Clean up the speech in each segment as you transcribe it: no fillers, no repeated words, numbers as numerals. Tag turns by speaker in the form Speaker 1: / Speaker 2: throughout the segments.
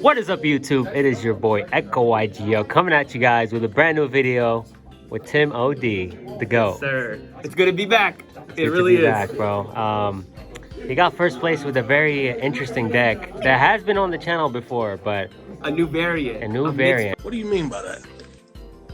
Speaker 1: What is up, YouTube? It is your boy echo-YGO coming at you guys with a brand new video with Tim OD, the GOAT.
Speaker 2: Yes, sir. It's good to be back.
Speaker 1: It really is. Back, bro. He got first place with a very interesting deck that has been on the channel before, but
Speaker 2: a new variant.
Speaker 1: A new variant.
Speaker 3: What do you mean by that?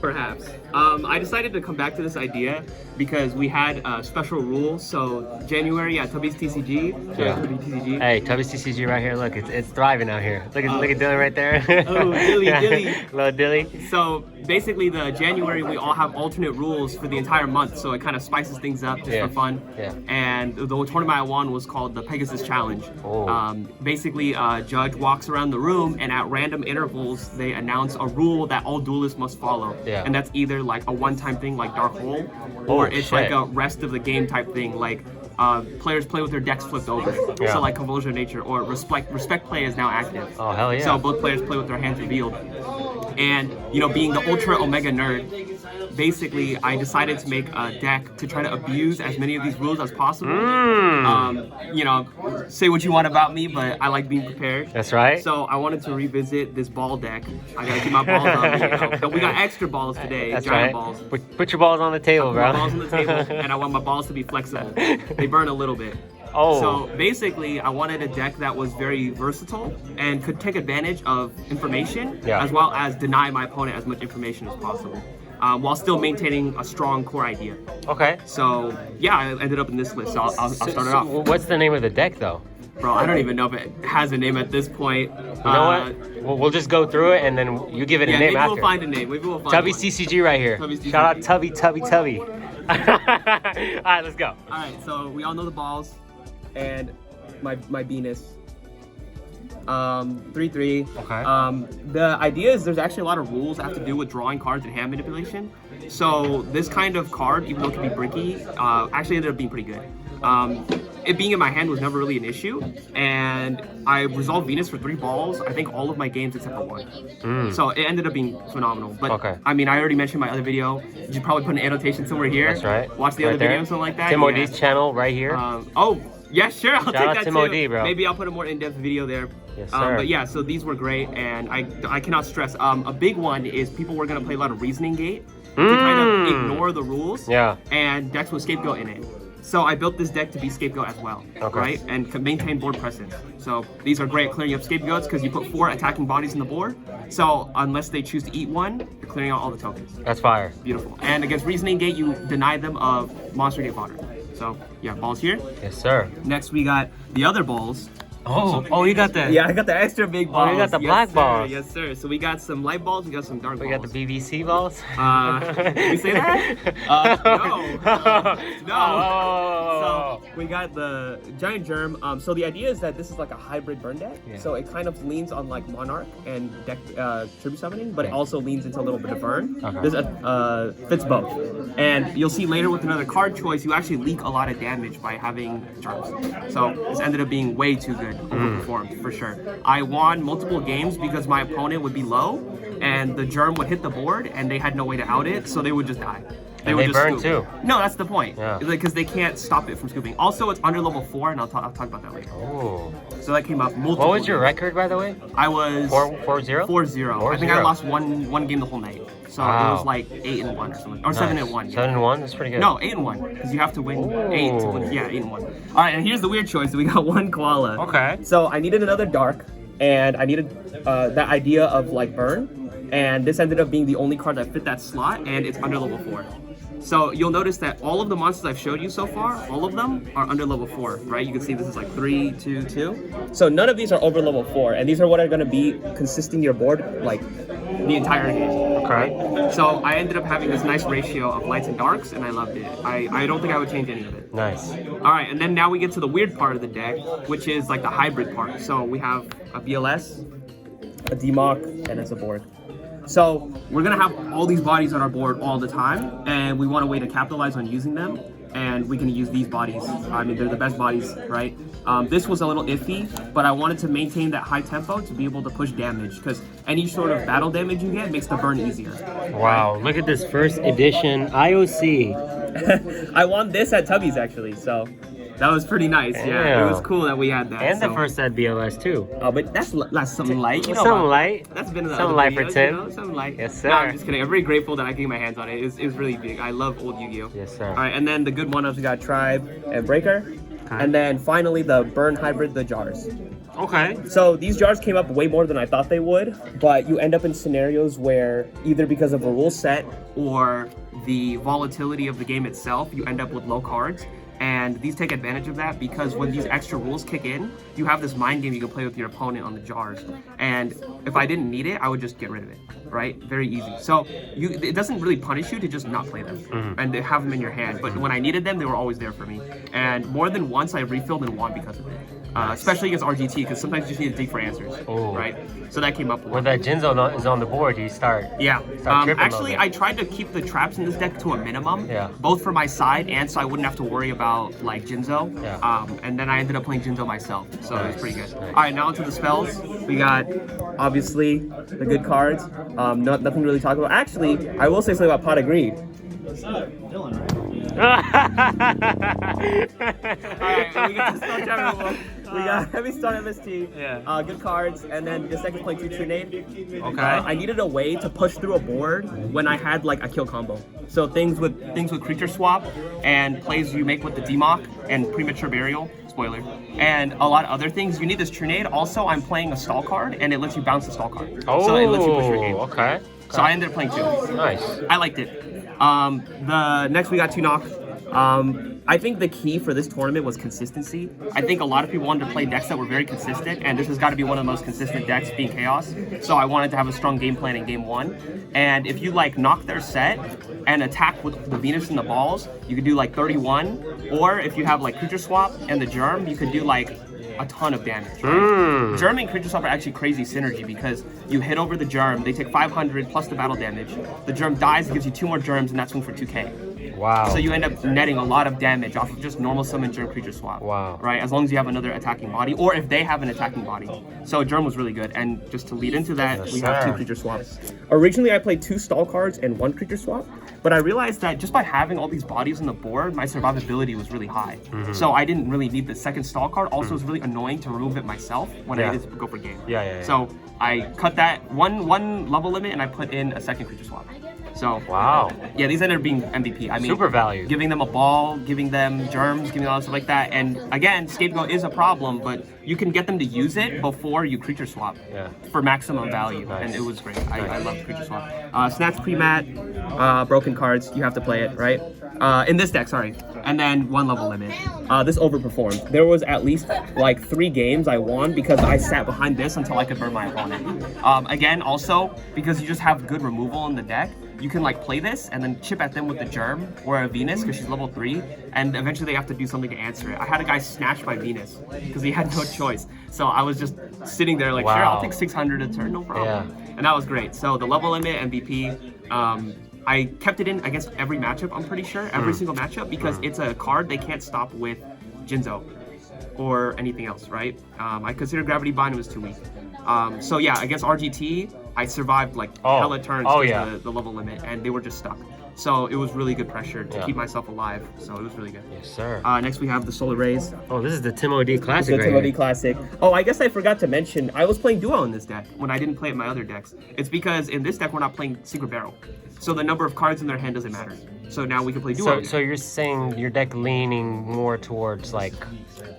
Speaker 2: Perhaps. I decided to come back to this idea because we had a special rule. So January at Tubby's TCG.
Speaker 1: Yeah.
Speaker 2: TCG.
Speaker 1: Hey, Tubby's TCG right here. Look, it's thriving out here. Look at Dylan right there.
Speaker 2: Oh, Dilly.
Speaker 1: Little Dilly.
Speaker 2: So basically, the January we all have alternate rules for the entire month, so it kind of spices things up just for fun.
Speaker 1: Yeah.
Speaker 2: And the tournament I won was called the Pegasus Challenge.
Speaker 1: Oh.
Speaker 2: Basically, a judge walks around the room, and at random intervals, they announce a rule that all duelists must follow.
Speaker 1: Yeah.
Speaker 2: And that's either like a one-time thing like Dark Hole, or it's like a rest of the game type thing, like players play with their decks flipped over.
Speaker 1: Yeah.
Speaker 2: So like Convulsion of Nature, or Respect Play is now active.
Speaker 1: Oh, hell yeah.
Speaker 2: So both players play with their hands revealed. And, you know, being the ultra omega nerd, basically I decided to make a deck to try to abuse as many of these rules as possible. You know, say what you want about me, but I like being prepared.
Speaker 1: That's right.
Speaker 2: So I wanted to revisit this ball deck. I gotta keep my balls on me, you know. But we got extra balls today,
Speaker 1: That's
Speaker 2: giant
Speaker 1: right.
Speaker 2: balls.
Speaker 1: Put your balls on the table, bro.
Speaker 2: My balls on the table, and I want my balls to be flexible. They burn a little bit.
Speaker 1: Oh.
Speaker 2: So basically, I wanted a deck that was very versatile and could take advantage of information, as well as deny my opponent as much information as possible, while still maintaining a strong core idea.
Speaker 1: Okay.
Speaker 2: So yeah, I ended up in this list. So I'll start it off.
Speaker 1: What's the name of the deck, though?
Speaker 2: Bro, I don't even know if it has a name at this point.
Speaker 1: You know what? We'll just go through it, and then you give it a name
Speaker 2: maybe
Speaker 1: after.
Speaker 2: We'll find a name. Maybe we'll find
Speaker 1: Tubby's
Speaker 2: one.
Speaker 1: TCG right here.
Speaker 2: TCG.
Speaker 1: Shout out Tubby. All right, let's go.
Speaker 2: All right, so we all know the balls and my Venus. 3/3.
Speaker 1: Okay.
Speaker 2: The idea is there's actually a lot of rules that have to do with drawing cards and hand manipulation. So this kind of card, even though it can be bricky, actually ended up being pretty good. It being in my hand was never really an issue, and I resolved Venus for 3 balls. I think all of my games except for 1. So it ended up being phenomenal. But I mean, I already mentioned my other video. You should probably put an annotation somewhere here.
Speaker 1: That's right.
Speaker 2: Watch the other video, something like that.
Speaker 1: Tim OD's channel right here.
Speaker 2: Oh, yeah, sure. I'll take that
Speaker 1: Tim
Speaker 2: too.
Speaker 1: OD, bro.
Speaker 2: Maybe I'll put a more in-depth video there.
Speaker 1: Yes, sir.
Speaker 2: But yeah, so these were great, and I cannot stress. A big one is people were gonna play a lot of Reasoning Gate to kind of ignore the rules.
Speaker 1: Yeah.
Speaker 2: And decks with Scapegoat in it. So I built this deck to be Scapegoat as well, right? And maintain board presence. So these are great at clearing up Scapegoats because you put 4 attacking bodies in the board. So unless they choose to eat one, you're clearing out all the tokens.
Speaker 1: That's fire.
Speaker 2: Beautiful. And against Reasoning Gate, you deny them of Monster Gate fodder. So yeah, balls here.
Speaker 1: Yes, sir.
Speaker 2: Next we got the other balls.
Speaker 1: Oh, you got that.
Speaker 2: Yeah, I got the extra big balls.
Speaker 1: Oh, you got the black balls.
Speaker 2: Yes, sir. So we got some light balls, we got some dark balls.
Speaker 1: We got the BBC balls.
Speaker 2: Did we say that? No.
Speaker 1: Oh.
Speaker 2: So we got the giant germ. So the idea is that this is like a hybrid burn deck.
Speaker 1: Yeah.
Speaker 2: So it kind of leans on like Monarch and deck tribute summoning, but it also leans into a little bit of burn.
Speaker 1: Okay.
Speaker 2: This fits both. And you'll see later with another card choice, you actually leak a lot of damage by having germs. So this ended up being way too good. Overperformed for sure. I won multiple games because my opponent would be low and the germ would hit the board and they had no way to out it, so they would just die.
Speaker 1: They
Speaker 2: would just
Speaker 1: burn
Speaker 2: scoop.
Speaker 1: too.
Speaker 2: No, that's the point.
Speaker 1: Yeah.
Speaker 2: Because they can't stop it from scooping. Also, it's under level 4, and I'll talk about that later.
Speaker 1: Oh.
Speaker 2: So that came up multiple.
Speaker 1: What was your
Speaker 2: games.
Speaker 1: record, by the way?
Speaker 2: I was
Speaker 1: 4-0?
Speaker 2: 4-0. I think I lost one game the whole night. So it was like 8-1 or something, or 7-1.
Speaker 1: 7-1. That's pretty good.
Speaker 2: No, 8-1, because you have to win 8 to win. Yeah, 8-1. All right, and here's the weird choice. We got 1 koala.
Speaker 1: Okay.
Speaker 2: So I needed another dark, and I needed that idea of like burn, and this ended up being the only card that fit that slot, and it's under level 4. So you'll notice that all of the monsters I've showed you so far, all of them are under level 4, right? You can see this is like 3, 2, 2. So none of these are over level 4, and these are what are going to be consisting your board like the entire game.
Speaker 1: Okay.
Speaker 2: So I ended up having this nice ratio of lights and darks, and I loved it. I don't think I would change any of it.
Speaker 1: Nice.
Speaker 2: All right, and then now we get to the weird part of the deck, which is like the hybrid part. So we have a BLS, a DMOC, and a Zaborg. So we're gonna have all these bodies on our board all the time, and we want a way to capitalize on using them, and we can use these bodies. I mean, they're the best bodies, right? This was a little iffy, but I wanted to maintain that high tempo to be able to push damage, because any sort of battle damage you get makes the burn easier.
Speaker 1: Wow, look at this first edition IOC.
Speaker 2: I won this at Tubby's actually, so That was pretty nice. Yeah, it was cool that we had that.
Speaker 1: And the first set BLS too.
Speaker 2: Oh, but that's something light. You know,
Speaker 1: something light.
Speaker 2: That's been in the
Speaker 1: something
Speaker 2: other
Speaker 1: light for
Speaker 2: videos,
Speaker 1: Tim.
Speaker 2: You know? Something light.
Speaker 1: Yes, sir.
Speaker 2: No, I'm just kidding. I'm very grateful that I can get my hands on it. It was really big. I love old Yu-Gi-Oh.
Speaker 1: Yes, sir.
Speaker 2: All right, and then the good one-ups we got Tribe and Breaker, and then finally the Burn Hybrid, the jars.
Speaker 1: Okay.
Speaker 2: So these jars came up way more than I thought they would, but you end up in scenarios where either because of a rule set or the volatility of the game itself, you end up with low cards. And these take advantage of that because when these extra rules kick in, you have this mind game you can play with your opponent on the jars. And if I didn't need it, I would just get rid of it, right? Very easy. So it doesn't really punish you to just not play them and to have them in your hand. But when I needed them, they were always there for me. And more than once, I refilled and won because of it. Especially against RGT, because sometimes you just need to dig for answers, right? So that came up a lot.
Speaker 1: When that Jinzo is on the board, you start.
Speaker 2: Yeah.
Speaker 1: Start
Speaker 2: Actually, I tried to keep the traps in this deck to a minimum, both for my side and so I wouldn't have to worry about like Jinzo.
Speaker 1: Yeah.
Speaker 2: And then I ended up playing Jinzo myself, so it was pretty good. All right, now onto the spells. We got obviously the good cards. Nothing to really talk about. Actually, I will say something about Pot of Greed. Alright, so we got the Stone Trap rule. We got Heavy Stone MST, good cards, and then the second play 2 Trinade.
Speaker 1: Okay.
Speaker 2: I needed a way to push through a board when I had like a kill combo. So things with creature swap and plays you make with the DMOC and premature burial. Spoiler. And a lot of other things. You need this Trinade. Also, I'm playing a stall card, and it lets you bounce the stall card. So it lets you push your game.
Speaker 1: Okay.
Speaker 2: So I ended up playing 2.
Speaker 1: Nice.
Speaker 2: I liked it. The next we got 2 knock. I think the key for this tournament was consistency. I think a lot of people wanted to play decks that were very consistent, and this has got to be one of the most consistent decks, being Chaos. So I wanted to have a strong game plan in game 1. And if you like knock their set and attack with the Venus and the balls, you could do like 31. Or if you have like creature swap and the germ, you could do like a ton of damage. Right? Germ and creature swap are actually crazy synergy because you hit over the germ, they take 500 plus the battle damage. The germ dies, it gives you 2 more germs, and that's one for 2k.
Speaker 1: Wow.
Speaker 2: So you end up netting a lot of damage off of just normal summon germ creature swap.
Speaker 1: Wow.
Speaker 2: Right? As long as you have another attacking body, or if they have an attacking body. So germ was really good. And just to lead into that, we have 2 creature swaps. Originally, I played 2 stall cards and 1 creature swap, but I realized that just by having all these bodies on the board, my survivability was really high. So I didn't really need the second stall card. Also, it was really annoying to remove it myself when I needed to go for game. So I cut that one level limit and I put in a second creature swap. So
Speaker 1: wow.
Speaker 2: Yeah, these ended up being MVP. I mean,
Speaker 1: super value.
Speaker 2: Giving them a ball, giving them germs, giving all stuff like that. And again, scapegoat is a problem, but you can get them to use it before you creature swap for maximum value. And it was great. I love creature swap. Snatch pre-mat, broken cards. You have to play it, right? In this deck, sorry. And then 1 level limit. This overperformed. There was at least like 3 games I won because I sat behind this until I could burn my opponent. Again, also because you just have good removal in the deck, you can like play this and then chip at them with the germ or a Venus because she's level 3, and eventually they have to do something to answer it. I had a guy snatch my Venus because he had no choice. So I was just sitting there like, sure, I'll take 600 a turn, no problem. And that was great. So the level limit MVP, I kept it in against every matchup, I'm pretty sure, every single matchup, because it's a card they can't stop with Jinzo or anything else, right? I consider Gravity Bind, it was too weak. So yeah, against RGT, I survived like hella turns to the level limit, and they were just stuck. So it was really good pressure to keep myself alive. So it was really good.
Speaker 1: Yes, sir.
Speaker 2: Next we have the Solar Rays.
Speaker 1: Oh, this is the Tim OD Classic.
Speaker 2: It's the Tim OD Classic. Oh, I guess I forgot to mention, I was playing Duo in this deck when I didn't play it in my other decks. It's because in this deck we're not playing Secret Barrel. So the number of cards in their hand doesn't matter. So now we can play Duo.
Speaker 1: So you're saying your deck leaning more towards like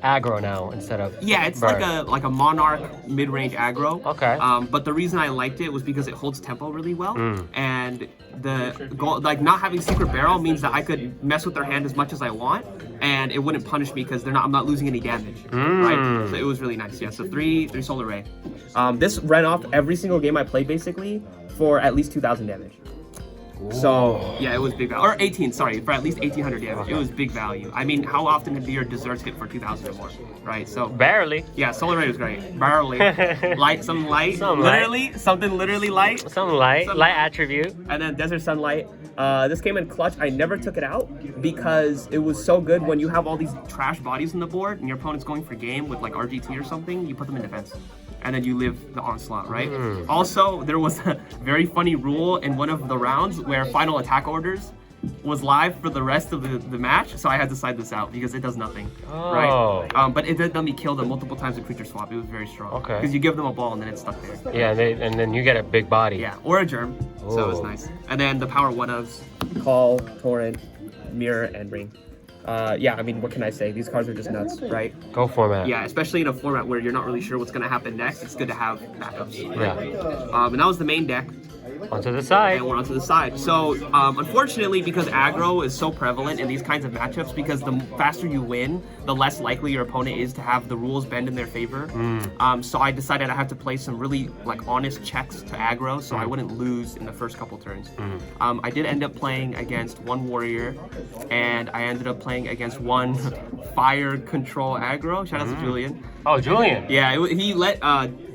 Speaker 1: aggro now instead of
Speaker 2: it's
Speaker 1: burn.
Speaker 2: like a Monarch mid-range aggro.
Speaker 1: Okay.
Speaker 2: But the reason I liked it was because it holds tempo really well, and the goal, like not having Secret Barrel means that I could mess with their hand as much as I want, and it wouldn't punish me because I'm not losing any damage. Right. So it was really nice. Yeah. So 3 Solar Ray. This ran off every single game I played basically for at least 2,000 damage. So yeah, it was big value. Or 18, sorry, for at least 1,800 damage. It was big value. I mean, how often do your desserts get for 2,000 or more, right? So
Speaker 1: barely.
Speaker 2: Yeah, Solar Ray was great. Barely. Something light. Something literally light.
Speaker 1: Something light. Light attribute.
Speaker 2: And then Desert Sunlight. This came in clutch. I never took it out because it was so good when you have all these trash bodies on the board and your opponent's going for game with like RGT or something, you put them in defense. And then you live the onslaught, right? Also, there was a very funny rule in one of the rounds where final attack orders was live for the rest of the match, so I had to side this out because it does nothing,
Speaker 1: Oh.
Speaker 2: right? But it did let me kill them multiple times in creature swap. It was very strong.
Speaker 1: Okay.
Speaker 2: Because you give them a ball and then it's stuck there.
Speaker 1: Yeah, and then you get a big body.
Speaker 2: Yeah, or a germ. So it was
Speaker 1: Ooh.
Speaker 2: nice. And then the power one-ofs, Call, Torrent, Mirror, and Ring. Yeah, I mean, what can I say? These cards are just nuts, right?
Speaker 1: Go format.
Speaker 2: Yeah, especially in a format where you're not really sure what's going to happen next. It's good to have backups.
Speaker 1: Yeah.
Speaker 2: And that was the main deck.
Speaker 1: Onto the side.
Speaker 2: And we're onto the side. So, unfortunately, because aggro is so prevalent in these kinds of matchups, because the faster you win, the less likely your opponent is to have the rules bend in their favor. So I decided I had to play some really honest checks to aggro, so I wouldn't lose in the first couple turns. I did end up playing against one warrior, and I ended up playing against one fire control aggro. Shout out to Julian.
Speaker 1: Oh, Julian.
Speaker 2: Yeah, he let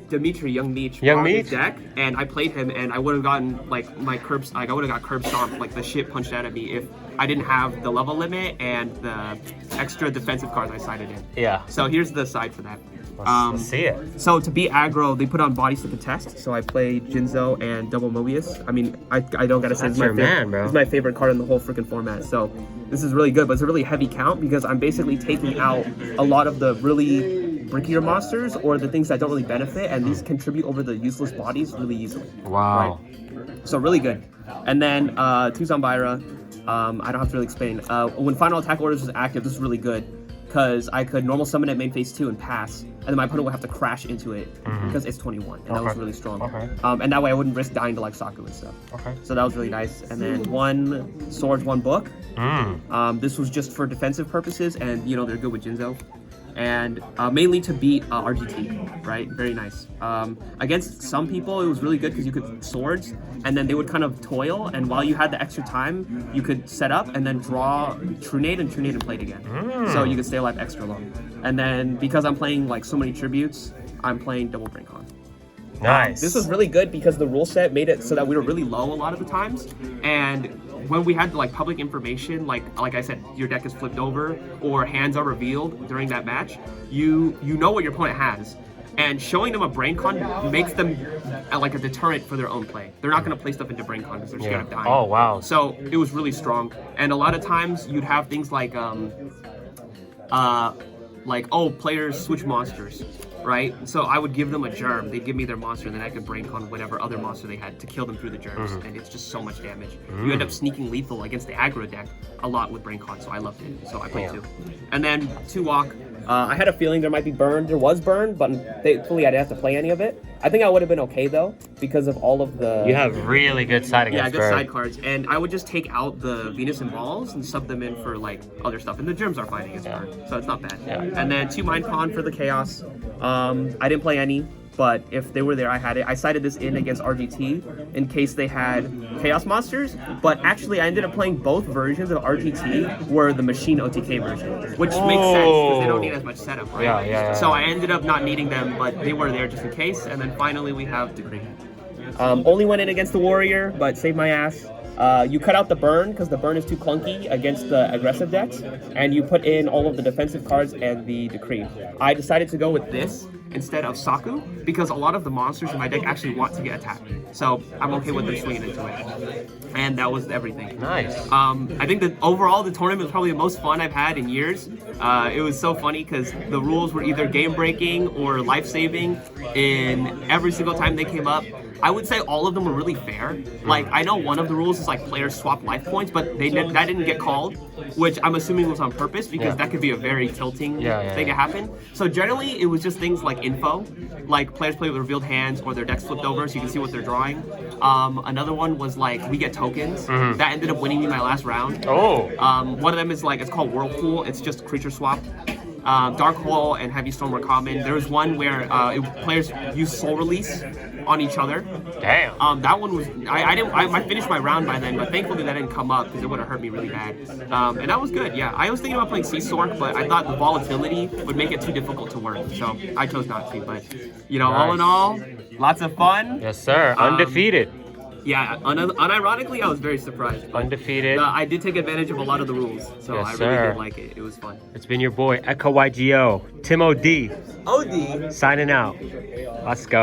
Speaker 2: Dimitri, Young Meech, his deck, and I played him, and I would have gotten my curbs. I would have got curb stomped, the shit punched out of me if I didn't have the level limit and the extra defensive cards I sided in.
Speaker 1: Yeah.
Speaker 2: So here's the side for that.
Speaker 1: Let's see it.
Speaker 2: So to beat aggro, they put on bodies to contest. So I played Jinzo and Double Mobius. I mean, I don't gotta say
Speaker 1: That's your man, bro.
Speaker 2: It's my favorite card in the whole freaking format. So this is really good, but it's a really heavy count because I'm basically taking out a lot of the really brickier monsters or the things that don't really benefit, and these contribute over the useless bodies really easily.
Speaker 1: Wow.
Speaker 2: Right? So really good. And then two Zombyra. I don't have to really explain. When Final Attack Orders was active, this was really good because I could normal summon it main phase 2 and pass, and then my opponent would have to crash into it because it's 21, and that was really strong. And that way I wouldn't risk dying to Saku and stuff. So that was really nice. And then one Swords, one Book. This was just for defensive purposes, and they're good with Jinzo. And mainly to beat RGT, right? Very nice. Against some people, it was really good because you could swords, and then they would kind of toil, and while you had the extra time, you could set up and then draw Trunade and play it again. So you could stay alive extra long. And then because I'm playing so many tributes, I'm playing double BrainCon.
Speaker 1: Nice.
Speaker 2: This was really good because the rule set made it so that we were really low a lot of the times, and when we had public information, like I said, your deck is flipped over or hands are revealed during that match, you know what your opponent has, and showing them a BrainCon makes them a deterrent for their own play. They're not going to play stuff into BrainCon because they're scared of dying.
Speaker 1: Oh wow.
Speaker 2: So it was really strong, and a lot of times you'd have things like players switch monsters. Right? So I would give them a germ. They'd give me their monster, and then I could BrainCon whatever other monster they had to kill them through the germs. And it's just so much damage. You end up sneaking lethal against the aggro deck a lot with BrainCon, so I loved it. So I played two. And then two walk. I had a feeling there might be burn. There was burn, but thankfully I didn't have to play any of it. I think I would have been okay though, because of all of the...
Speaker 1: You have really good side against
Speaker 2: good
Speaker 1: burn.
Speaker 2: Side cards. And I would just take out the Venus and Balls and sub them in for other stuff. And the germs are fine against burn, so it's not bad. And then two Mind Con for the Chaos. I didn't play any, but if they were there, I had it. I sided this in against RGT in case they had Chaos Monsters, but actually I ended up playing both versions of RGT were the Machine OTK version, which makes sense because they don't need as much setup, right?
Speaker 1: Yeah.
Speaker 2: So I ended up not needing them, but they were there just in case, and then finally we have Decree. Only went in against the Warrior, but saved my ass. You cut out the burn because the burn is too clunky against the aggressive decks, and you put in all of the defensive cards and the Decree. I decided to go with this instead of Saku because a lot of the monsters in my deck actually want to get attacked, so I'm okay with them swinging into it. And that was everything.
Speaker 1: Nice.
Speaker 2: I think that overall the tournament was probably the most fun I've had in years. It was so funny because the rules were either game-breaking or life-saving in every single time they came up. I would say all of them were really fair. I know one of the rules is players swap life points, but that didn't get called, which I'm assuming was on purpose because that could be a very tilting thing to happen. So generally, it was just things like info, like players play with revealed hands or their decks flipped over so you can see what they're drawing. Another one was we get tokens. That ended up winning me my last round. One of them is it's called Whirlpool. It's just creature swap. Dark Hole and Heavy Storm were common. There was one where players use Soul Release on each other.
Speaker 1: Damn.
Speaker 2: That one was I finished my round by then, but thankfully that didn't come up because it would have hurt me really bad. And that was good. Yeah, I was thinking about playing Sea Sork, but I thought the volatility would make it too difficult to work, so I chose not to. But all in all, lots of fun.
Speaker 1: Yes, sir. Undefeated.
Speaker 2: Yeah, unironically, I was very surprised.
Speaker 1: Undefeated.
Speaker 2: I did take advantage of a lot of the rules, so
Speaker 1: Yes,
Speaker 2: I really
Speaker 1: sir.
Speaker 2: did like it. It was fun.
Speaker 1: It's been your boy, echo-YGO, Tim OD,
Speaker 2: OD.
Speaker 1: signing out. Let's go.